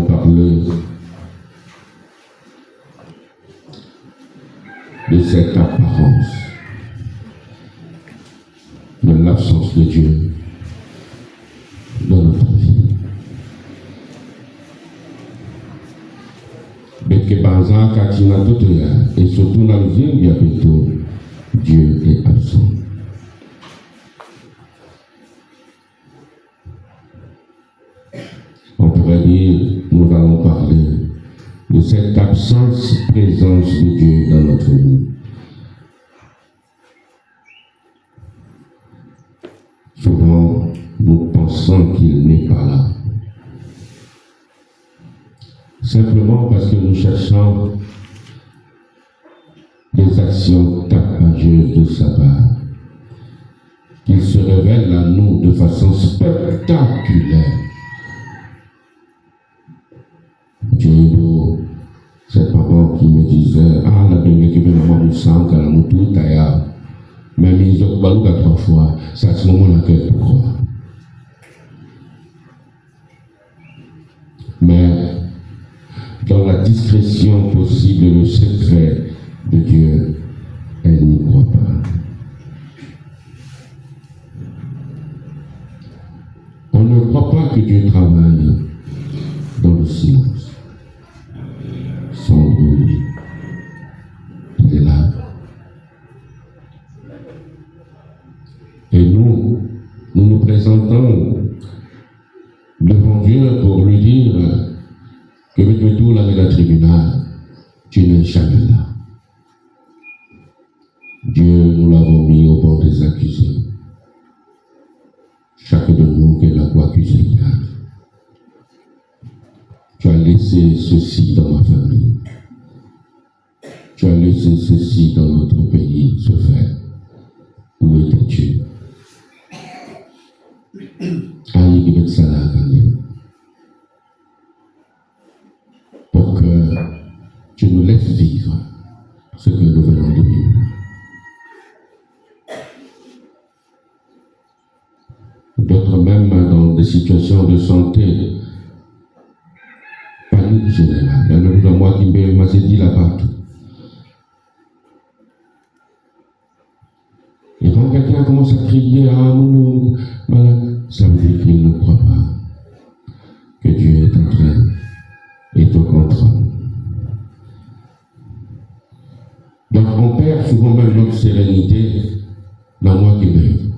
allons parler de cette apparence de l'absence de Dieu dans notre vie. Et surtout dans le vie bientôt, Dieu est absent. On pourrait dire, nous allons parler de cette absence-présence de Dieu dans notre vie. Souvent, nous pensons qu'il n'est pas là. Simplement parce que nous cherchons des actions tapageuses de sa part, qu'il se révèle à nous de façon spectaculaire. Dieu est beau. Cette maman qui me disait, ah, la dernière qui veut maman me sent qu'elle a mon tout taillard. Même ils ont balou 3 fois. C'est à ce moment-là qu'elle peut croire. Mais dans la discrétion possible, le secret de Dieu, elle n'y croit pas. On ne croit pas que Dieu travaille dans le silence. Son bruit, il est là. Et nous présentons devant Dieu pour lui dire que avec tout la dans le tribunal, tu n'es jamais là. Dieu, nous l'avons mis au bord des accusés. Chacun de nous qui l'a accusé de grave. Tu as laissé ceci dans ma famille. Tu as laissé ceci dans notre pays se faire. Où étais-tu? Aïe, qui veut ça là, pour que tu nous laisses vivre ce que nous venons de vivre. D'autres même dans des situations de santé, panique générale. Il y en a de moi qui m'a dit là partout. Et quand quelqu'un commence à crier, ah mon malade, ça veut dire qu'il ne croit pas que Dieu est en train, est au contrôle. Donc on perd souvent même notre sérénité dans moi qui rêve.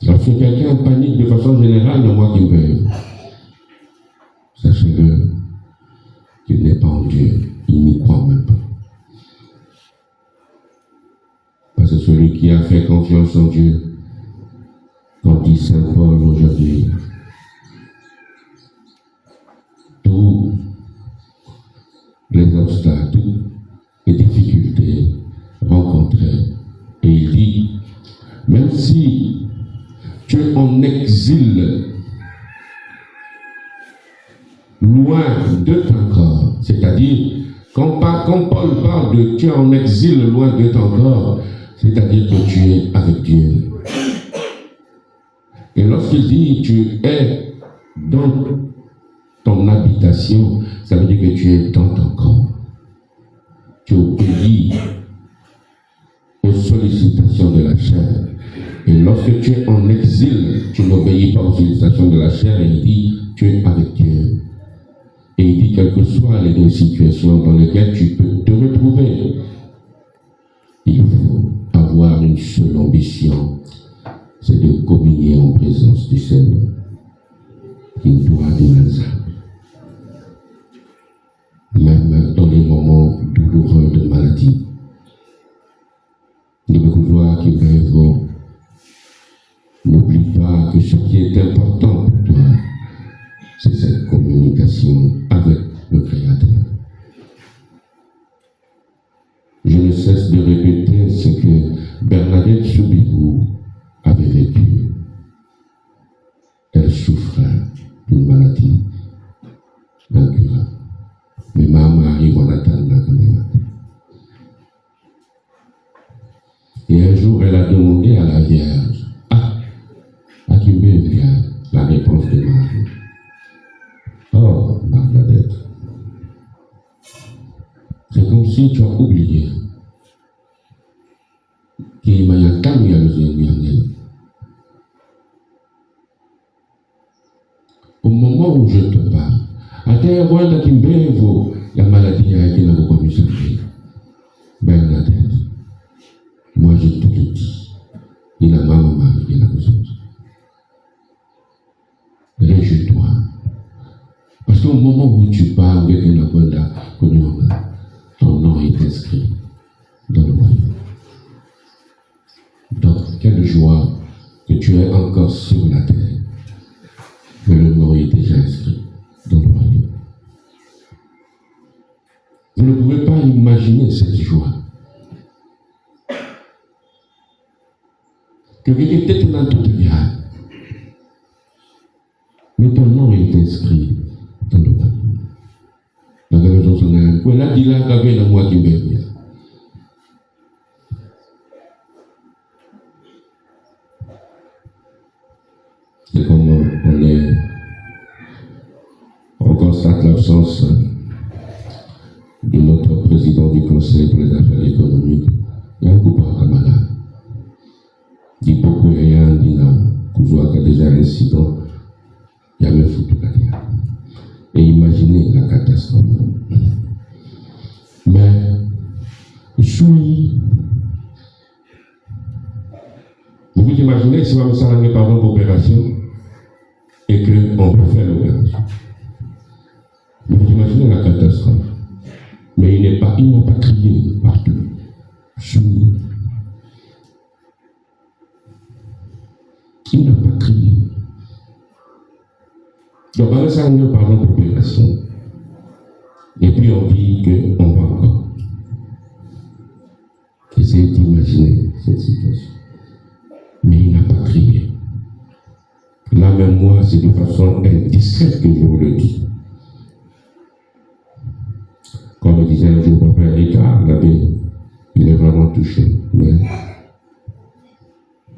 Lorsque quelqu'un panique de façon générale, dans moi qui me rêve, sachez-le qu'il n'est pas en Dieu, il n'y croit même pas. Parce que celui qui a fait confiance en Dieu, comme dit Saint Paul aujourd'hui, tous les obstacles, toutes les difficultés rencontrées, et il dit, même si tu es en exil, loin de ton corps, c'est-à-dire, quand Paul parle de tu es en exil loin de ton corps, c'est-à-dire que tu es avec Dieu. Et lorsqu'il dit tu es dans ton habitation, ça veut dire que tu es dans ton corps. Tu obéis aux sollicitations de la chair. Et lorsque tu es en exil, tu n'obéis pas aux sollicitations de la chair, et il dit tu es avec Dieu. Et il dit quelles que soient les deux situations dans lesquelles tu peux te retrouver, il faut avoir une seule ambition, c'est de communier en présence du Seigneur, qui nous doit des même dans les moments douloureux de maladie. Nous devons qui rêvons. N'oublie pas que ce qui est important pour toi, c'est cette communication avec le Créateur. Je ne cesse de répéter ce que Bernadette Soubirou avait vécu. Elle souffrait d'une maladie incurable. Mais maman arrive en attendant quand même. Et un jour, elle a demandé à la Vierge, à qui si tu as oublié qu'il y a un temps où il y a le au moment où je te parle, à terre, voilà qui me la maladie a été la reconnaissance. Ben, la tête. Moi, je te le dis. Il a maman qui est la conscience. Réjouis-toi. Parce qu'au moment où tu parles, ton nom est inscrit dans le royaume. Donc, quelle joie que tu es encore sur la terre. Mais le nom est déjà inscrit dans le royaume. Vous ne pouvez pas imaginer cette joie. Que quelqu'un était dans toute vie. Mais ton nom est inscrit dans le royaume. La raison c'est que là, il a gravé dans moi qui m'aime bien. C'est comme on constate l'absence de notre président du Conseil pour les affaires économiques. Il y a un groupe de camarades. Il beaucoup il y a un dîner, il y a déjà un incident, il y a même foutu la guerre. Et imaginez la catastrophe. Mais, vous pouvez imaginer si on s'en allait par une opération et qu'on peut faire l'opération. Vous pouvez imaginer la catastrophe. Mais il n'a pas crié partout. Il n'a pas crié. Donc, on ça, nous parlons d'opération. Et puis, on dit qu'on va encore. Essayez d'imaginer cette situation. Mais il n'a pas crié. Là, même moi, c'est de façon indiscrète que je vous le dis. Comme le disait un jour Papa Ricard, l'abbé, il est vraiment touché. Mais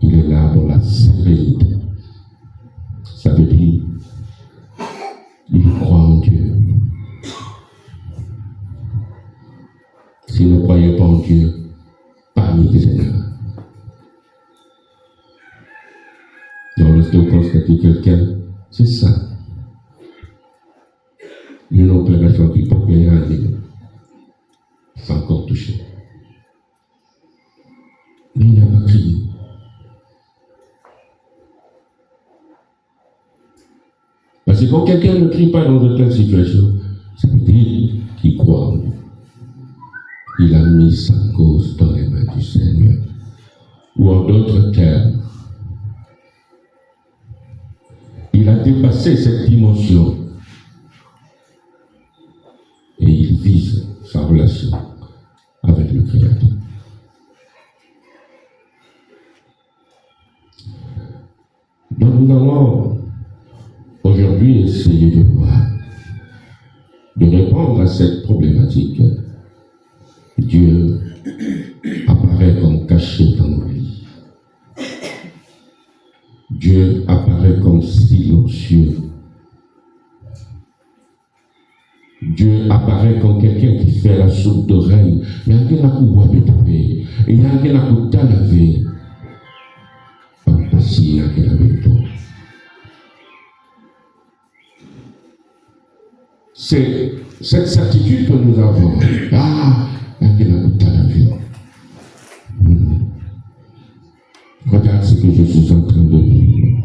il est là dans la sérénité. Ça veut dire il croit en Dieu. S'il ne croyait pas en Dieu, parmi les Seigneurs. Donc, lorsque vous constatez quelqu'un, c'est ça. Une opération qui peut payer un livre, c'est encore touché. Mais il n'a pas crié. Parce que quand quelqu'un ne crie pas dans de telles situations, ça veut dire qu'il croit en Dieu. Il a mis sa cause dans les mains du Seigneur. Ou en d'autres termes, il a dépassé cette dimension et il vise sa relation avec le Créateur. Donc nous allons aujourd'hui essayer de voir, de répondre à cette problématique. Dieu apparaît comme caché dans nos vies. Dieu apparaît comme silencieux. Dieu apparaît comme quelqu'un qui fait la sourde d'oreille. Il y a quelqu'un qui voit pétrer. Il y a quelqu'un qui t'a lavé. Parce qu'il y a quelqu'un avec toi. C'est cette certitude que nous avons. Ah, il y a quelqu'un qui t'a lavé. Regarde ce que je suis en train de vivre.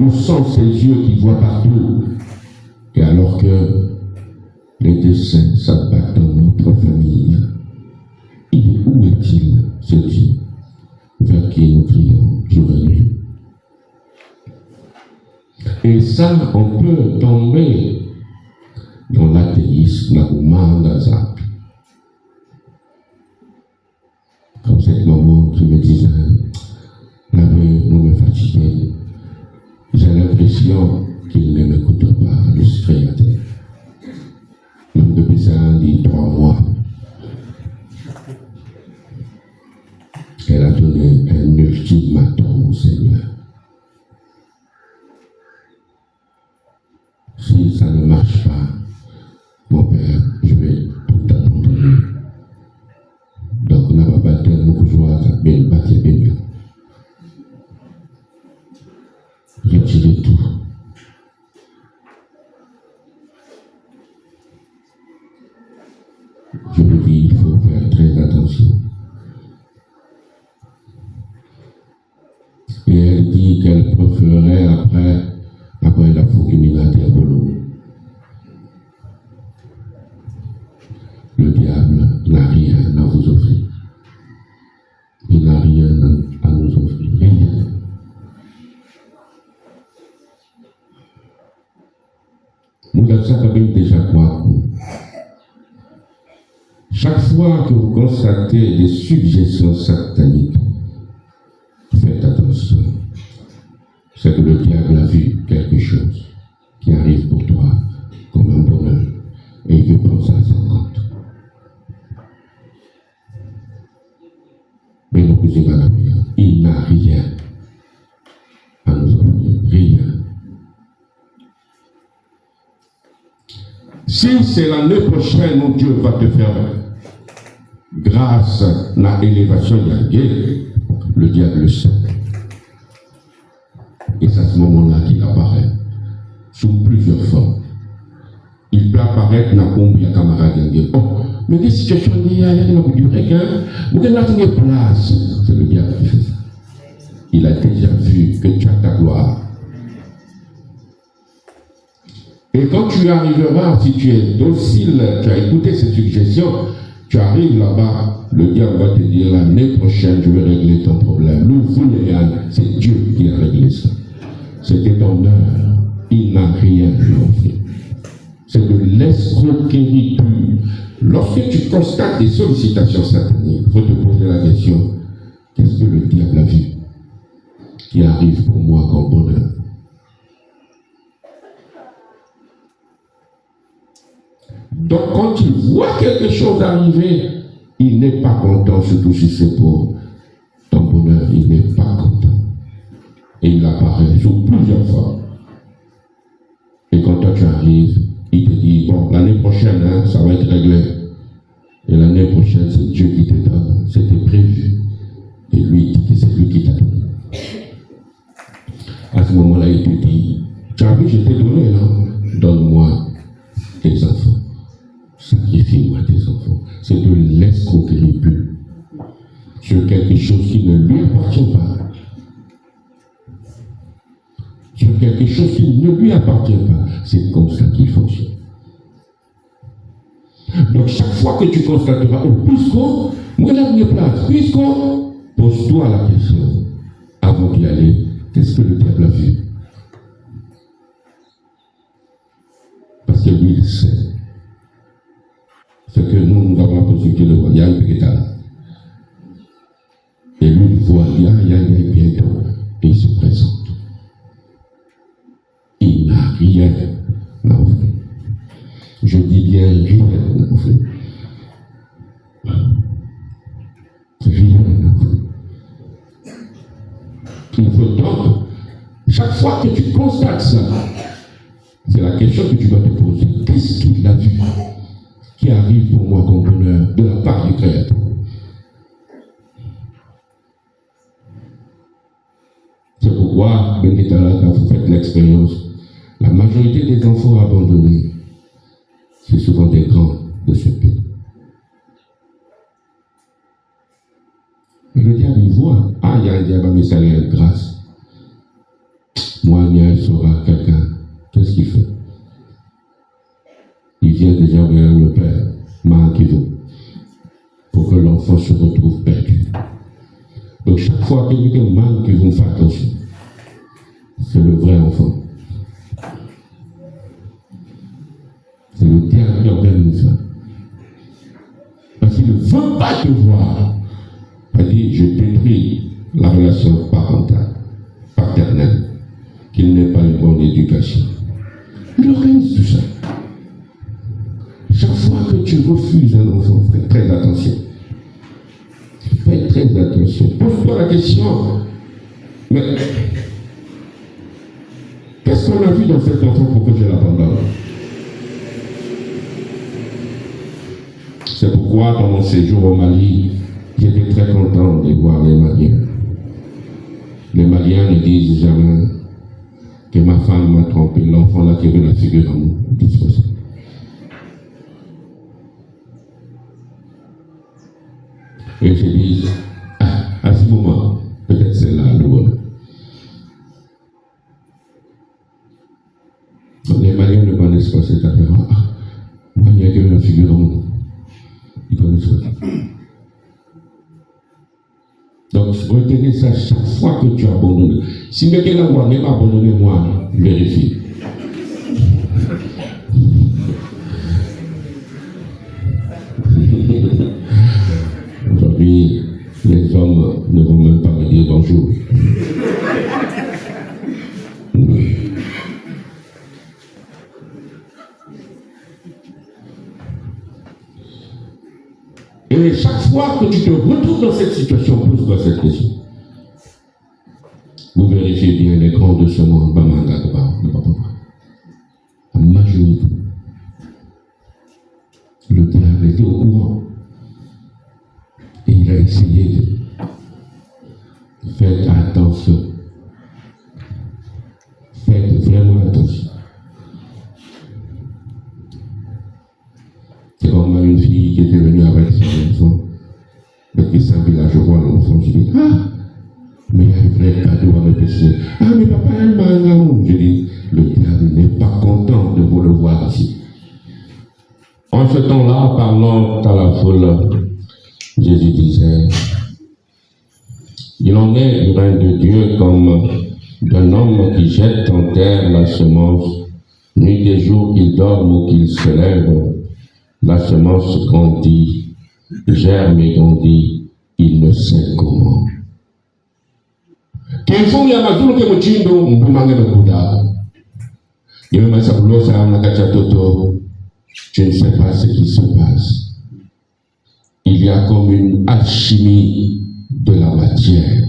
Où sont ces yeux qui voient partout? Et alors que les desseins s'abattent dans notre famille, où est-il ce Dieu vers qui nous crions jour et nuit? Et ça, on peut tomber dans l'athéisme, ou mandazap. Comme cette maman qui me disait, l'abbé, nous me fatiguez. J'ai l'impression qu'il ne m'écoute pas, le Créateur. Même depuis ça, dit 3 mois. Elle a donné un ultimatum au Seigneur. Si ça ne marche pas, mon Père, je vais le bas qui est béni. Retirez tout. Je vous dis, il faut faire très attention. Et elle dit qu'elle préférerait après la Fukimina Diabolo. Le diable n'a rien à vous offrir. Il n'a rien à nous offrir. Rien. Nous avons déjà quoi? Chaque fois que vous constatez des suggestions sataniques, faites attention. C'est que le diable a vu quelque chose qui arrive pour toi comme un bonheur et il veut prendre ça à son compte. Mais le cousin va la paix. Il n'a rien à nous offrir. Rien. Si c'est l'année prochaine où Dieu va te faire grâce à l'élévation de le diable le sait. Et c'est à ce moment-là qu'il apparaît sous plusieurs formes. Il peut apparaître dans combien de camarades. Oh, mais des situations il y a du requin, vous avez une place. C'est le diable qui fait ça. Il a déjà vu que tu as ta gloire. Et quand tu arriveras, si tu es docile, tu as écouté cette suggestion, tu arrives là-bas, le diable va te dire l'année prochaine, je vais régler ton problème. Nous, vous, les gars, c'est Dieu qui a réglé ça. C'était ton heure. Il n'a rien à offrir. C'est de l'escroquerie pure. Lorsque tu constates des sollicitations sataniques, il faut te poser la question, qu'est-ce que le diable a vu qui arrive pour moi comme bonheur? Donc quand il voit quelque chose arriver, il n'est pas content, surtout si c'est pour ton bonheur, il n'est pas content. Et il apparaît sous plusieurs formes. Et quand toi tu arrives, il te dit, bon, l'année prochaine, hein, ça va être réglé. Et l'année prochaine, c'est Dieu qui te donne. C'était prévu. Et lui, c'est lui qui t'a donné. À ce moment-là, il te dit, tu as vu, je t'ai donné, non? Donne-moi tes enfants. Sacrifie-moi tes enfants. C'est de l'escroquerie pure. Sur quelque chose qui ne lui appartient pas. Sur quelque chose qui ne lui appartient pas. C'est comme ça qu'il fonctionne. Donc chaque fois que tu constateras, oh, puisqu'on, moi là, je place, puisqu'on, pose-toi la question, avant d'y aller, qu'est-ce que le diable a vu? Parce que lui, il sait. C'est que nous avons la possibilité de voir, il y a un petit là. Et lui, il voit, il y a bientôt, et il se présente. Il n'a rien à offrir. Je dis bien rien à offrir. Rien à offrir. Il faut donc, chaque fois que tu constates ça, c'est la question que tu dois te poser. Qu'est-ce qu'il a vu qui arrive pour moi comme bonheur de la part du Créateur? C'est pourquoi, quand vous faites l'expérience, la majorité des enfants abandonnés, c'est souvent des grands de ce pays. Mais le diable, il voit, ah, il y a un diable, mais ça est grâce. Moi, il sera quelqu'un. Qu'est-ce qu'il fait? Il vient déjà vers le père, Mahakivo, pour que l'enfant se retrouve perdu. Donc chaque fois que quelqu'un manque, ils vont faire attention. C'est le vrai enfant. C'est le diable qui organise ça. Parce qu'il ne veut pas te voir. C'est-à-dire, je détruis la relation parentale, paternelle, qu'il n'ait pas une bonne éducation. Il organise tout ça. Chaque fois que tu refuses un enfant, fais très attention. Fais très attention. Pose-toi la question. Mais qu'est-ce qu'on a vu dans cet enfant pour que je l'abandonne? C'est pourquoi, dans mon séjour au Mali, j'étais très content de voir les jamais que ma femme m'a trompé, l'enfant là qui avait la figure en nous, tout ça. Et je dis, à ce moment, peut-être c'est là le bon. Les Maliens ne connaissent pas cette affaire. Moi, il y a que la figure en nous. Ils connaissent pas. Donc, retenez ça chaque fois que tu abandonnes. Si quelqu'un n'a pas abandonné, moi, vérifie. Aujourd'hui, les hommes ne vont même pas me dire bonjour. Et chaque fois que tu te retrouves dans cette situation, pose-toi cette question. Vous vérifiez bien les grands de ce monde, la majorité. Le diable était au courant. Et il a essayé de faire attention. Faites vraiment attention. C'est comme une fille qui était venue avec son enfant. Depuis 5 villages, je vois l'enfant, je dis, mais il y a un vrai cadeau avec le ciel. Mais papa, elle m'a un amour. Je dis, le diable n'est pas content de vous le voir ici. En ce temps-là, parlant à la foule, Jésus disait, il en est du règne de Dieu comme d'un homme qui jette en terre la semence, nuit et jour qu'il dorme ou qu'il se lève, la semence grandit, germe et grandit, il ne sait comment. Je ne sais pas ce qui se passe. Il y a comme une alchimie de la matière.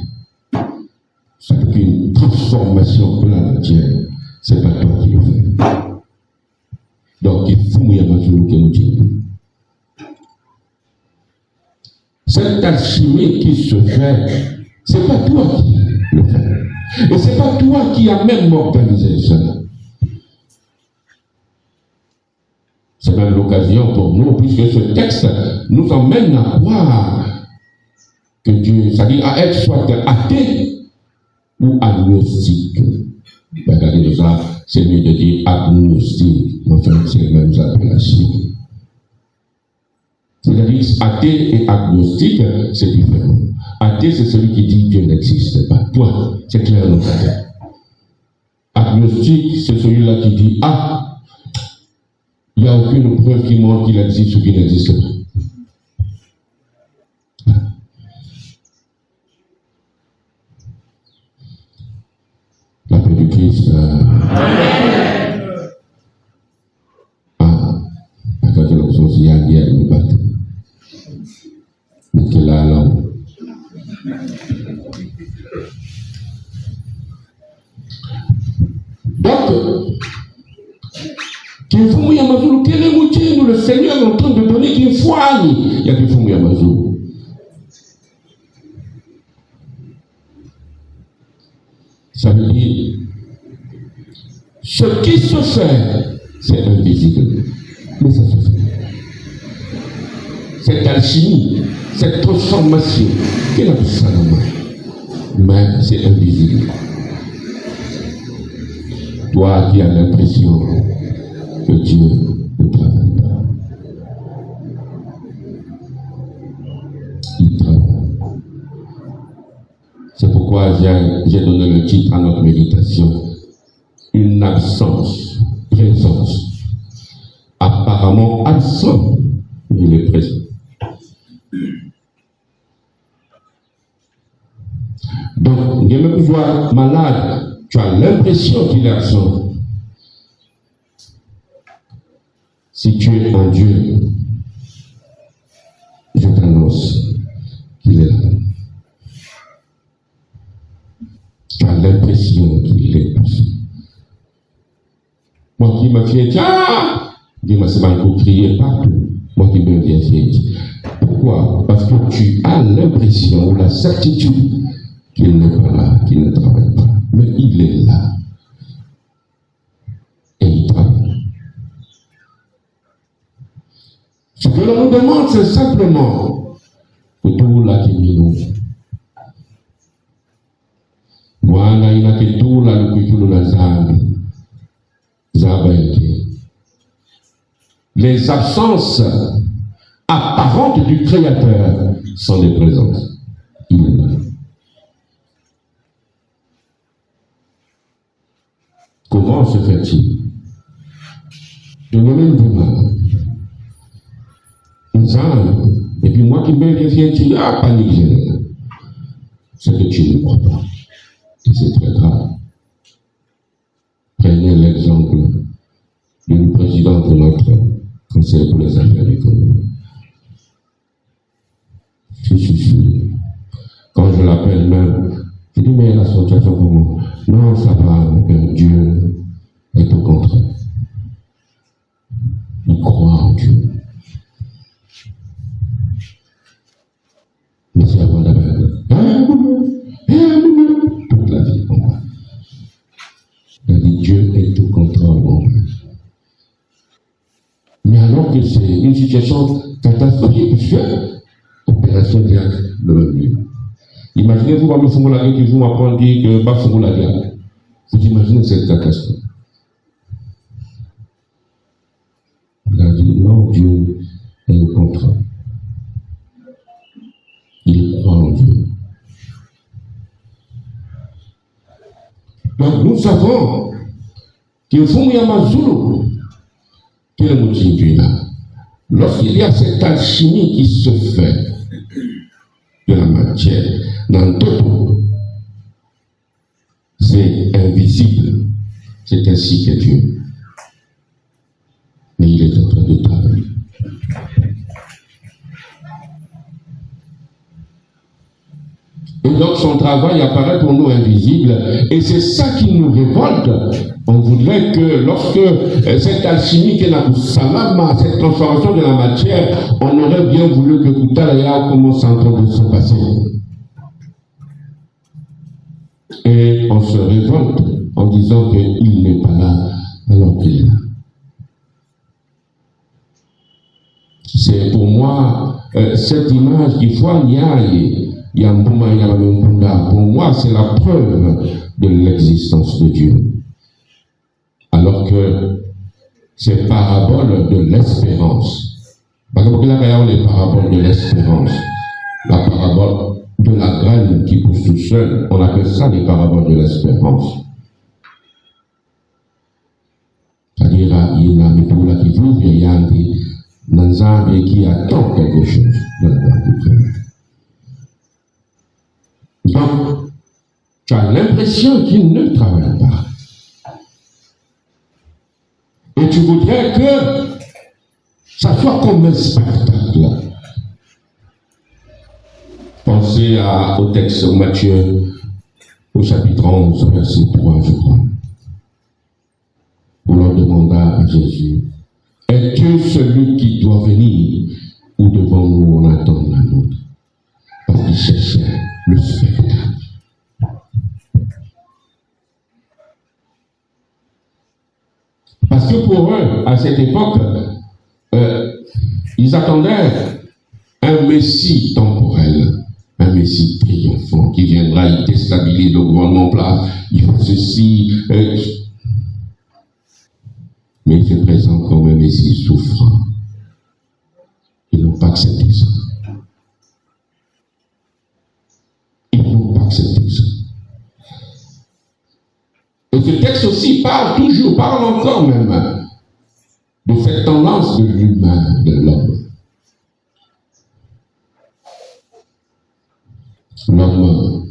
C'est une transformation de la matière. C'est pas toi qui le fais. Donc il faut que nous disions. Cette alchimie qui se fait, c'est pas toi qui le fais. Et c'est pas toi qui as même organisé cela. C'est même l'occasion pour nous, puisque ce texte nous emmène à croire que Dieu, c'est-à-dire à être soit athée ou agnostique. Regardez déjà, c'est mieux de dire agnostique, enfin c'est les mêmes appellations. C'est-à-dire athée et agnostique, c'est différent. Athée, c'est celui qui dit Dieu n'existe pas. Toi, c'est clair dans ta tête. Agnostique, c'est celui-là qui dit il n'y a aucune preuve qui montre qu'il existe ou qu'il n'existe pas. La paix du Christ. Après que l'option s'y a dit, elle me batte. Mais qu'elle a là. Donc, le Seigneur est en train de donner qu'il faut aller. Il y a des fonds Yamazou. Ça veut dire ce qui se fait, c'est invisible. Mais ça se fait. Cette alchimie, cette transformation, qu'elle a ça dans la main. Mais c'est invisible. Toi qui as l'impression que Dieu ne travaille pas. Il travaille. C'est pourquoi j'ai donné le titre à notre méditation. Une absence, présence. Apparemment absent, mais il est présent. Donc, il y a même pouvoir malade, tu as l'impression qu'il est absent. Si tu es en Dieu, je t'annonce qu'il est là. Tu as l'impression qu'il est absent. Moi qui me fais dis-moi, c'est mal pour crier partout. Moi qui me viens fier. Pourquoi? Parce que tu as l'impression ou la certitude qu'il n'est pas là, qu'il ne travaille pas. mais il est là. Et il travaille. Ce que l'on nous demande, c'est simplement que tout la nous. Moi, il a que tout la les absences apparentes du Créateur sont des présences. Il est là. Comment se fait-il? Je ne même pas. Et puis moi qui me reviens, tu dis, ah, panique générale. C'est que tu ne crois pas. Et c'est très grave. Prenez l'exemple d'une présidente de notre conseil pour les affaires économiques. Je suis. Quand je l'appelle même, je dis, mais la situation comment? Non, ça va, Dieu est au contraire. Il croit en Dieu. Mais c'est avant d'avoir toute la vie en bas. Il a dit Dieu est au contrôle en bas. Mais alors que c'est une situation catastrophique, puisque opération directe de revenu. Imaginez-vous, comme vous l'avez qui vous apprendre dire que pas vous la guerre. Vous imaginez cette catastrophe. Il a dit non, Dieu est au contrôle. Il croit en Dieu. Donc nous savons qu'il faut Yamazulu, que le motif là. Lorsqu'il y a cette alchimie qui se fait de la matière dans tout, c'est invisible. C'est ainsi que Dieu. Mais il est en train de travailler. Et donc son travail apparaît pour nous invisible, et c'est ça qui nous révolte. On voudrait que lorsque cette alchimie que la salama, cette transformation de la matière, on aurait bien voulu que Koutalaya commence en train de se passer. Et on se révolte en disant qu'il n'est pas là alors qu'il est là. C'est pour moi cette image qui voit pour moi, c'est la preuve de l'existence de Dieu. Alors que ces paraboles de l'espérance, parce que là, il y a les paraboles de l'espérance, la parabole de la graine qui pousse tout seul, on appelle ça les paraboles de l'espérance. C'est-à-dire, il y a des pour la qui vouent, il y a des nanzambes qui attendent quelque chose dans le cœur. Donc, tu as l'impression qu'il ne travaille pas. Et tu voudrais que ça soit comme un spectacle. Pensez au texte de Matthieu, au chapitre 11, verset 3, je crois. Où l'on demanda à Jésus, es-tu celui qui doit venir ou devant nous on attend un autre? Parce qu'il cherchait le spectacle. Parce que pour eux, à cette époque, ils attendaient un Messie temporel, un Messie triomphant qui viendra, il déstabilise le gouvernement plat, il faut ceci. Mais il se présente comme un Messie souffrant. Ils n'ont pas accepté ça. Ils n'ont pas accepté ça. Et ce texte aussi parle encore même de cette tendance de l'humain, de l'homme. L'homme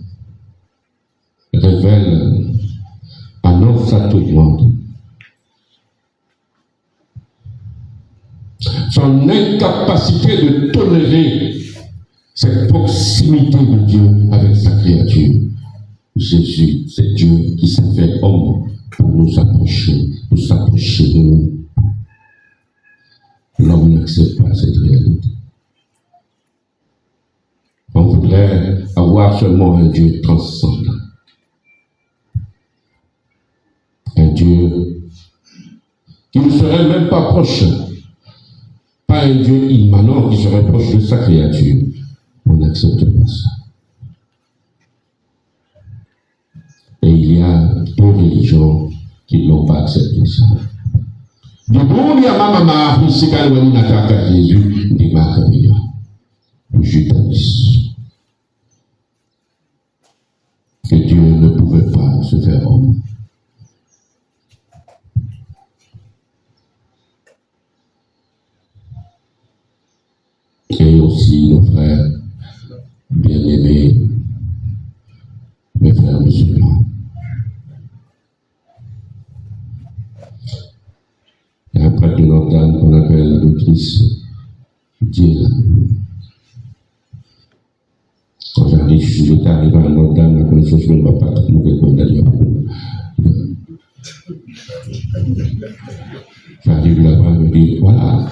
révèle, annonce à tout le monde son incapacité de tolérer cette proximité de Dieu avec sa créature. Jésus, c'est Dieu qui s'est fait homme pour nous approcher de nous. L'homme n'accepte pas cette réalité. On voudrait avoir seulement un Dieu transcendant. serait même pas proche. Pas un Dieu immanent qui serait proche de sa créature. On n'accepte pas ça. Et il y a deux religions qui n'ont pas accepté ça. Du bon, il y a maman, c'est quand on attaque Jésus, des Maccabiens, le judaïsme. Que Dieu ne pouvait pas se faire homme. Et aussi nos frères bien-aimés, mes frères musulmans. Et après que notre dame qu'on appelle la doctrice, Dieu. Quand j'étais arrivé à notre dame, la connaissance ne va pas tout le monde d'aller. J'arrive là-bas, je me dis, voilà.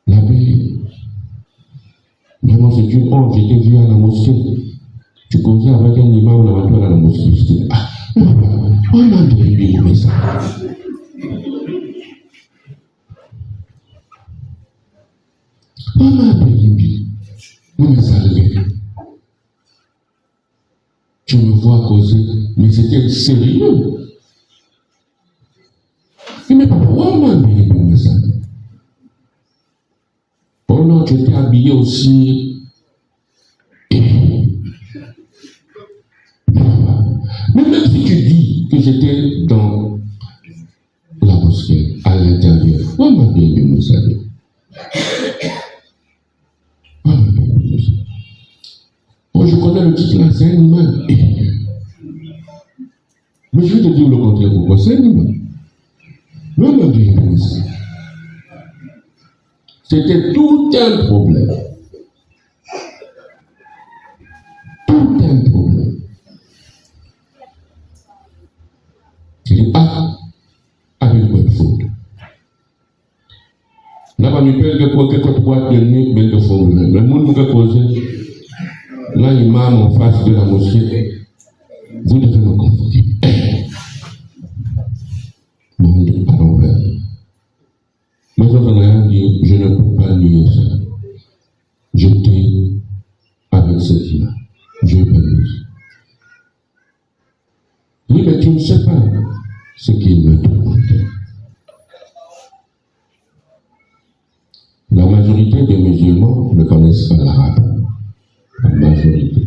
L'abbé, vraiment c'est une honte, j'étais vu à la mosquée. Tu causais avec un imam dans la mosquée. Je dis, ah, on a dérivé ça. On a dérivé. Nous les arrivés. Tu me vois causer, mais c'était sérieux. Mais pourquoi on a dérivé ça? Oh non, tu étais habillé aussi. Mais même si tu dis que j'étais dans la mosquée, à l'intérieur, on m'a bien vu nous saluer. Oh, je connais le titre là, c'est un imam. Mais je vais te dire le contraire pour moi, c'est un imam. Mais on m'a bien vu ça. C'était tout un problème. Tout un problème. Je dis, ah, avec une bonne faute. N'a pas mis quelque boîte de nuit, belle de fond. Mais le monde vous a posé. Là, l'imam en face de la mosquée, vous devez me convoquer. Monde à l'envers. Mais je n'ai rien dit, je ne peux pas nier ça. J'étais avec cette imam. Je bénis. Oui, mais tu ne sais pas ce qu'il me demandait. La majorité des musulmans ne connaissent pas l'arabe. La majorité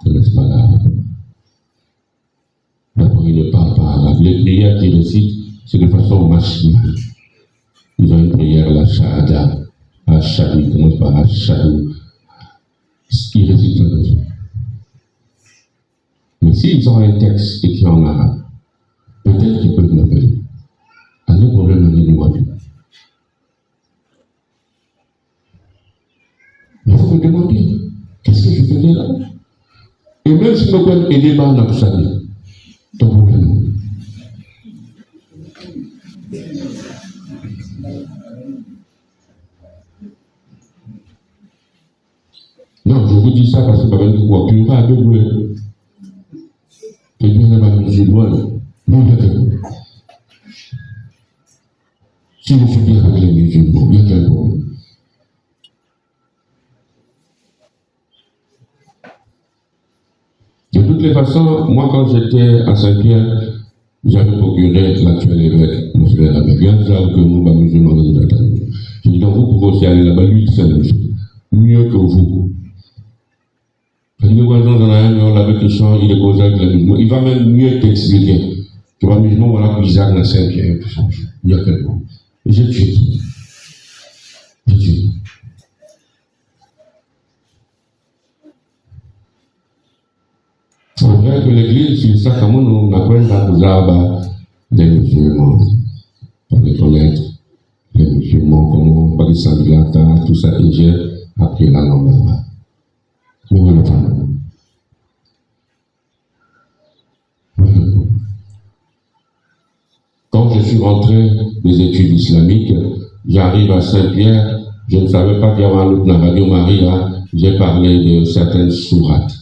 ne connaissent pas l'arabe. D'abord, ils ne parlent pas arabe. Les prières qu'ils récitent, c'est de façon machinale. Ils ont une prière, la shahada, ashadu, ils commencent par ashadu. Ils récitent ça comme ça. Mais s'ils ont un texte écrit en arabe, peut-être qu'ils peuvent m'appeler. À nous, problème, on est loin d'eux. Il faut me demander, qu'est-ce que je faisais là? Et même si nous pouvons aider par notre salut, ton problème. Non, je vous dis ça parce que par exemple, quoi, tu ne vas pas avec vous. Tu ne vas pas musulman. Non, il y a que vous. Si vous faites bien avec les musulmans, il y a que vous. De toutes les façons, moi quand j'étais à Saint-Pierre, j'avais procuré l'actuel évêque, M. Labé. Bien sûr que nous, musulmans, nous attendons. Je dis donc vous pouvez aussi aller là-bas, lui, c'est mieux que vous. Parce que voisins dans la haine, la question, il est causé avec les musulmans. Il va même mieux t'expliquer. Tu vois, musulmans, voilà, Isaac, dans Saint-Pierre, tout ça. Il y a quelque chose. Et j'ai tué. J'ai tué. C'est vrai que l'Église, c'est ça comment on appelle la Kouzaba des musulmans. Pour les connaître, les musulmans, comment, par exemple, Sanglata, tout ça, et j'ai appris la langue. Quand je suis rentré des études islamiques, j'arrive à Saint-Pierre, je ne savais pas qu'il y avait un autre Radio Maria, j'ai parlé de certaines sourates.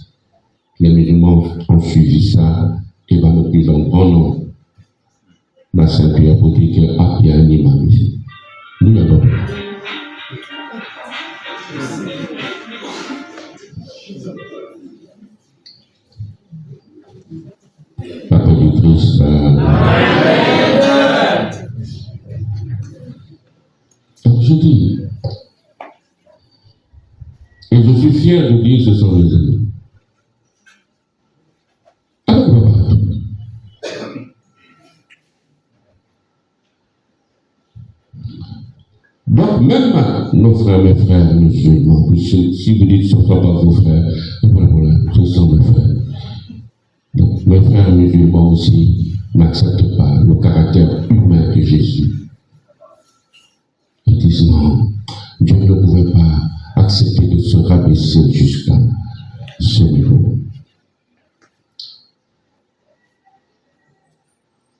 Les musulmans ont suivi ça, Et va nous prions en grand nom. Ma Saint-Pierre pour dire que ah, il y a un imam ici. Nous l'avons. Papa du Christ. Donc je dis, et je suis fier de dire ce sont mes amis. Avec papa. Donc même nos frères, mes frères musulmans, si vous dites ce ne sont pas vos frères, voilà, ce sont mes frères. Donc mes frères musulmans aussi n'acceptent pas le caractère humain de Jésus. Ils disent non, Dieu ne pouvait pas accepter de se rabaisser jusqu'à ce niveau.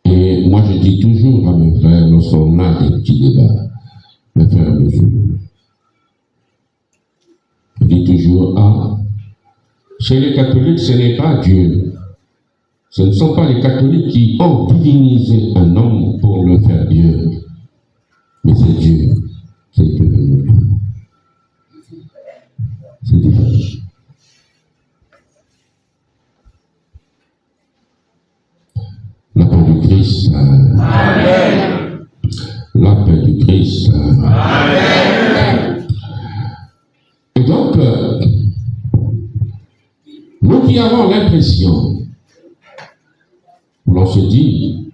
Et moi je dis toujours à mes frères, lorsqu'on a des petits débats, mes frères musulmans, je dis toujours, ah, chez les catholiques ce n'est pas Dieu. Ce ne sont pas les catholiques qui ont divinisé un homme pour le faire Dieu. Mais c'est Dieu. C'est Dieu. C'est Dieu. La paix du Christ. Amen. La paix du Christ. Amen. Et donc, nous qui avons l'impression, l'on se dit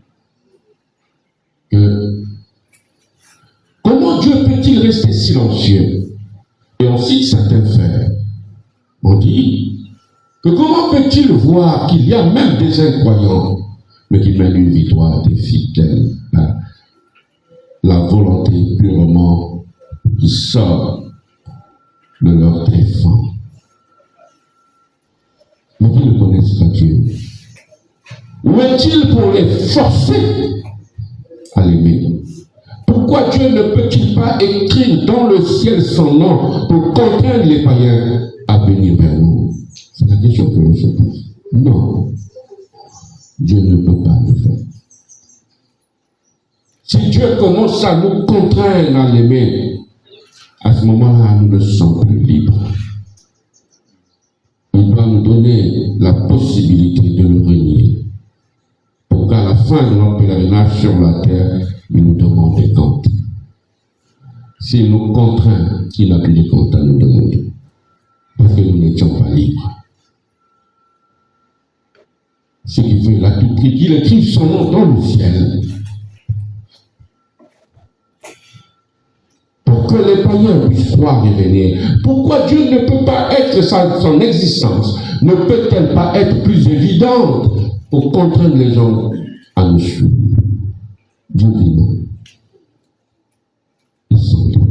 que comment Dieu peut-il rester silencieux? Et on cite certains faits. On dit que comment peut-il voir qu'il y a même des incroyants, mais qui mènent une victoire des fidèles à la volonté purement qui sort de leur tréfonds. Mais qui ne connaissent pas Dieu. Où est-il pour les forcer à l'aimer? Pourquoi Dieu ne peut-il pas écrire dans le ciel son nom pour contraindre les païens à venir vers nous? C'est la question que l'on se pose. Non. Dieu ne peut pas le faire. Si Dieu commence à nous contraindre à l'aimer, à ce moment-là, nous ne sommes plus libres. Il doit nous donner la possibilité de le renier. Pour qu'à la fin de notre pèlerinage sur la terre, il nous demande des comptes. S'il nous contraint, il n'a plus de comptes à nous demander. Parce que nous n'étions pas libres. Ce qui veut là tout prix, qu'il écrive son nom dans le ciel. Pour que les païens puissent croire et venir. Pourquoi Dieu ne peut pas être, son existence ne peut-elle pas être plus évidente pour contraindre les gens à nous suivre? Dieu dit non. Ils sont libres.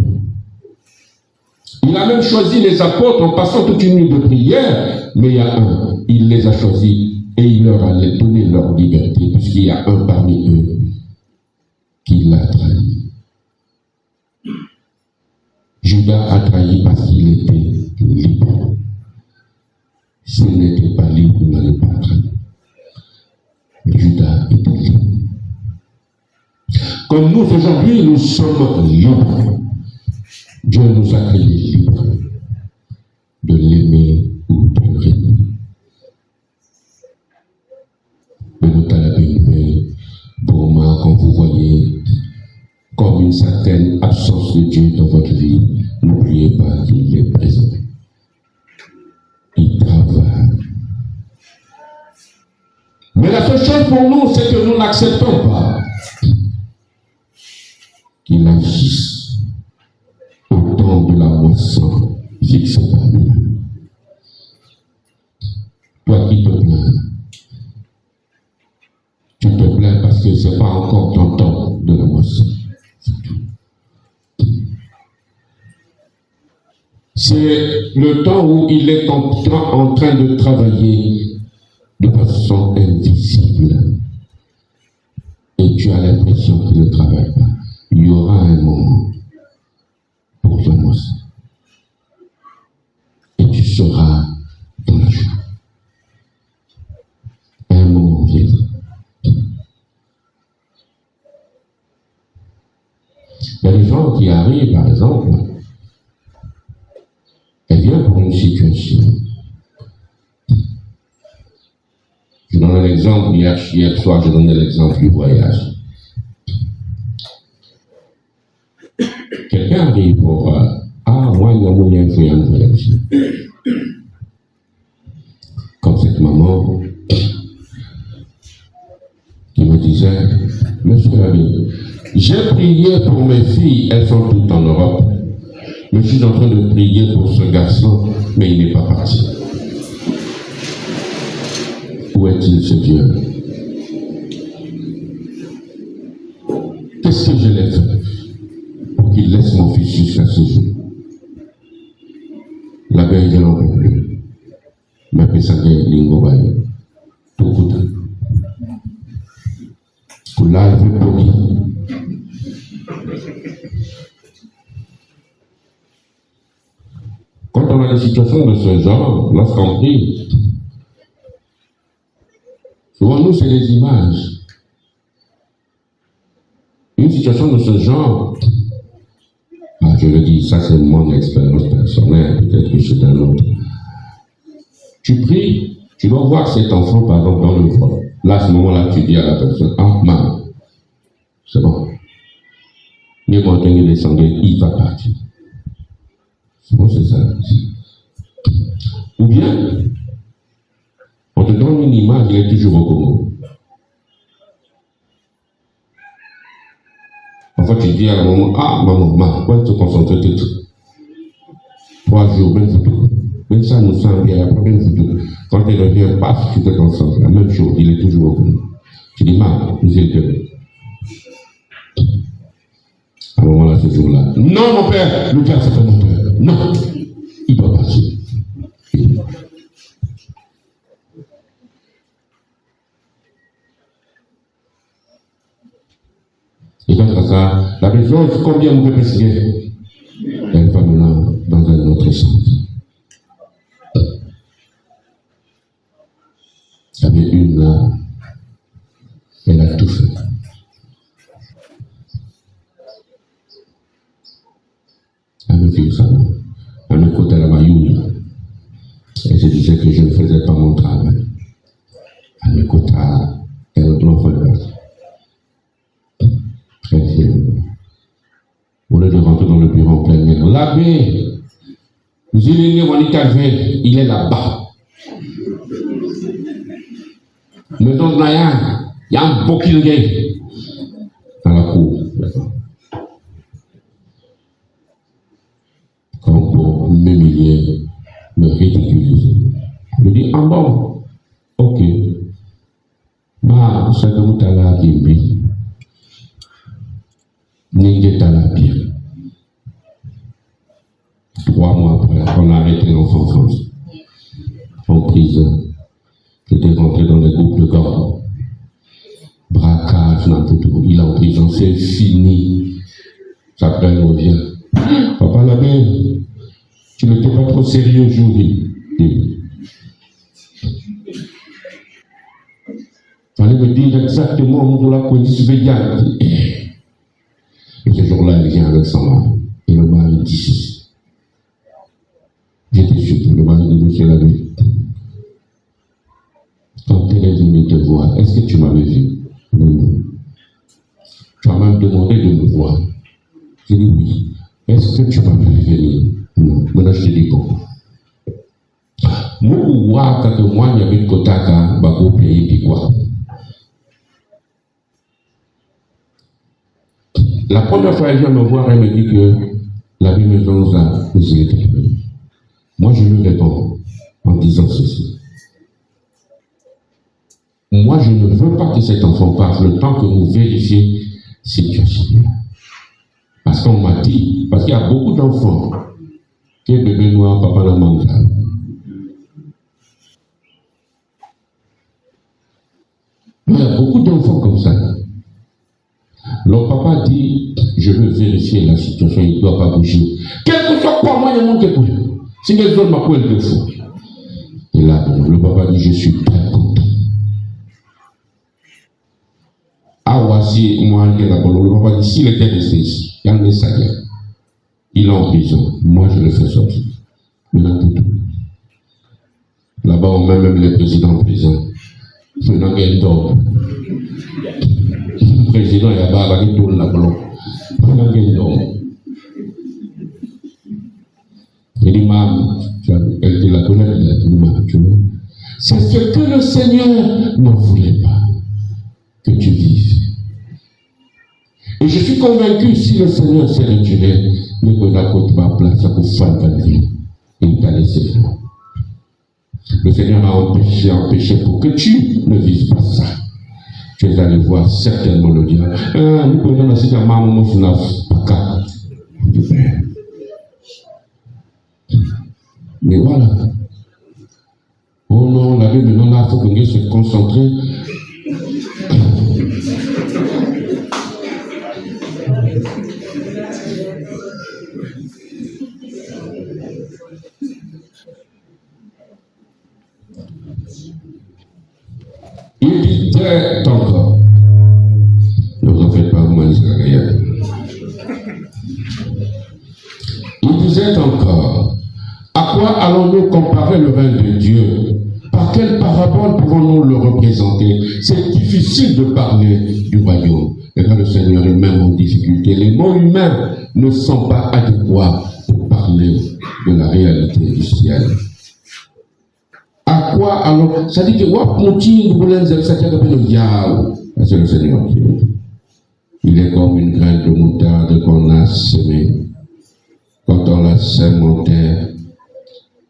Il a même choisi les apôtres en passant toute une nuit de prière, mais il y a un, il les a choisis et il leur a donné leur liberté, puisqu'il y a un parmi eux qui l'a trahi. Judas a trahi parce qu'il était libre. S'il n'était pas libre, il n'allait pas trahir. Judas était libre. Comme nous aujourd'hui, nous sommes libres. Dieu nous a créés libres de l'aimer ou de le renier. Mais nous t'avons pour moi, quand vous voyez comme une certaine absence de Dieu dans votre vie, n'oubliez pas qu'il est présent. Il travaille. Mais la seule chose pour nous, c'est que nous n'acceptons pas qu'il agisse au temps de la moisson fixée par lui-même. Toi qui te plains, tu te plains parce que ce n'est pas encore ton temps de la moisson. C'est le temps où il est en train de travailler de façon invisible. Et tu as l'impression qu'il ne travaille pas. Il y aura un moment pour la moisson. Et tu seras dans la joie. Un moment viendra. mariée, par exemple, elle vient pour une situation. Je donne un exemple. Hier soir, je donnais l'exemple du voyage. Quelqu'un arrive pour moi, il y a moyen de faire un voyage. Comme cette maman qui me disait, monsieur l'abbé, j'ai prié pour mes filles, elles sont toutes en Europe. Mais je suis en train de prier pour ce garçon, mais il n'est pas parti. Où est-il ce Dieu? Qu'est-ce que je l'ai fait pour qu'il laisse mon fils jusqu'à ce jour? La veille, je n'en peux plus. Mais pensant que l'ingo va y tout coûte. Pour là, il veut promis. Quand on a des situations de ce genre, lorsqu'on prie, souvent nous, c'est des images. Une situation de ce genre, je le dis, ça c'est mon expérience personnelle, peut-être que c'est un autre. Tu pries, tu dois voir cet enfant, par exemple, dans le vol. Là, à ce moment-là, tu dis à la personne, maman, c'est bon. Mieux quand il descend, il va partir. C'est bon, c'est ça. Ou bien, on te donne une image, il est toujours au Congo. Parfois, tu dis à la maman, maman, quand tu te concentres tout. 3 jours, même photo. Même ça, nous sommes bien, après même photo. Quand elle revient, paf, tu te concentres. La même chose, il est toujours au Congo. Tu dis, maman, nous sommes bien. À un moment-là, ce jour-là, non, mon père, le père, c'est pas mon père. Non, il doit partir. Et dans ça, la maison, combien vous pouvez préciser? Elle va maintenant dans un autre sens. Il y avait une là, elle a tout fait. Elle me fait ça, elle me côté la maillot. Elle se disait que je ne faisais pas mon travail. Elle me côté, elle ne l'en fait pas. Très fier. Au lieu de rentrer dans le bureau en plein air, l'abbé, il est là-bas. Maison de Nayan, il y a un beau kilgay dans la cour. Comme pour m'humilier, me ridiculiser. Je dis, bon, ok. Ma, ça que vous avez là, Kimbi. N'ayez pas la pire. 3 mois après, on a arrêté l'enfant France. En prison. J'étais rentré dans les groupes de garde. Braquage, n'importe où. Il est en prison, c'est fini. Ça après, il revient. Papa l'abbé, tu n'étais pas trop sérieux aujourd'hui. Fallait me dire exactement où la police veillait. Et ce jour-là, elle vient avec son mari. Et le mari dit, j'étais surpris, le mari de monsieur l'abbé. Quand elle est venue te voir, est-ce que tu m'avais vu? Non. Tu as même demandé de me voir. J'ai dit oui. Est-ce que tu m'avais venir? Non. Maintenant, je te dis bon. Moi, quand moi, il y avait une kotaka, bago pays, puis quoi? La première fois, elle vient me voir, elle me dit que la vie maison a été. Moi, je lui réponds en disant ceci. Moi, je ne veux pas que cet enfant parte le temps que vous vérifiez si tu as signé. Parce qu'on m'a dit, parce qu'il y a beaucoup d'enfants qui est bébé noir, papa la mental. Il y a beaucoup d'enfants comme ça. Leur papa dit, je veux vérifier la situation, il ne doit pas bouger. Quel que soit quoi, moi, il y a mon dépôt. Si les autres m'appellent le faux. Et là, le papa dit, je suis très content. Ah, voici, moi, le papa dit, s'il était resté ici, il y a un salaire. Il est en prison. Moi, je le fais sortir. Maintenant, tout. Là-bas, on met même les présidents en prison. Maintenant, il y a une dort. Le président, il y a pas de tourne la blanc. Maintenant, il y a une dort. Il dit, elle dit la connaît, elle a dit, c'est ce que le Seigneur ne voulait pas que tu vives. Et je suis convaincu, si le Seigneur s'est retiré, il ne peut pas de place pour faire ta vie. Il t'a laissé faire. Le Seigneur a empêché pour que tu ne vives pas ça. Tu es allé voir certainement le diable. Nous connaissons la situation, mais voilà. Oh non, la Bible, maintenant, là, il faut qu'on se concentrer. Il disait encore, ne vous en faites pas, moi, Israël. Il disait encore, à quoi allons-nous comparer le règne de Dieu? Par quelle parabole pouvons-nous le représenter? C'est difficile de parler du royaume. Et quand le Seigneur est même en difficulté, les mots humains ne sont pas adéquats pour parler de la réalité du ciel. À quoi alors? Ça dit que c'est le Seigneur qui est. Il est comme une graine de moutarde qu'on a semée. Quand on la sème en terre,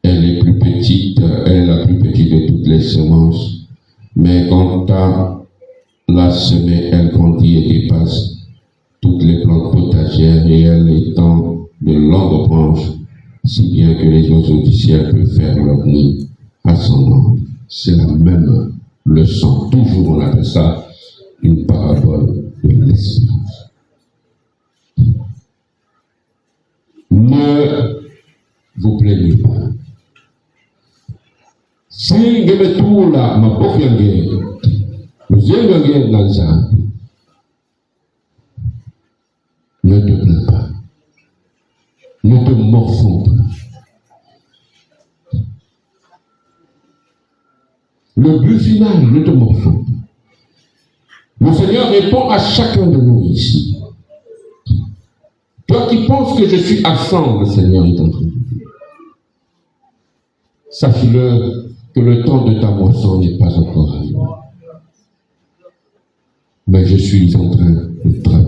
elle est plus petite, elle est la plus petite de toutes les semences. Mais quand on la semée, elle grandit et dépasse toutes les plantes potagères et elle étend de longues branches, si bien que les oiseaux du ciel peuvent faire leur nid à son nom. C'est la même leçon. Toujours on appelle ça une parabole de l'espérance. Ne vous plaignez pas. Si vous avez tout là, ma pauvre guerre, vous avez une dans ça, ne te plains pas. Ne te morfonds pas. Le but final, ne te morfonds pas. Le Seigneur répond à chacun de nous ici. Toi qui penses que je suis absent, le Seigneur est en train de dire. Sache-le que le temps de ta moisson n'est pas encore arrivé. Mais je suis en train de travailler.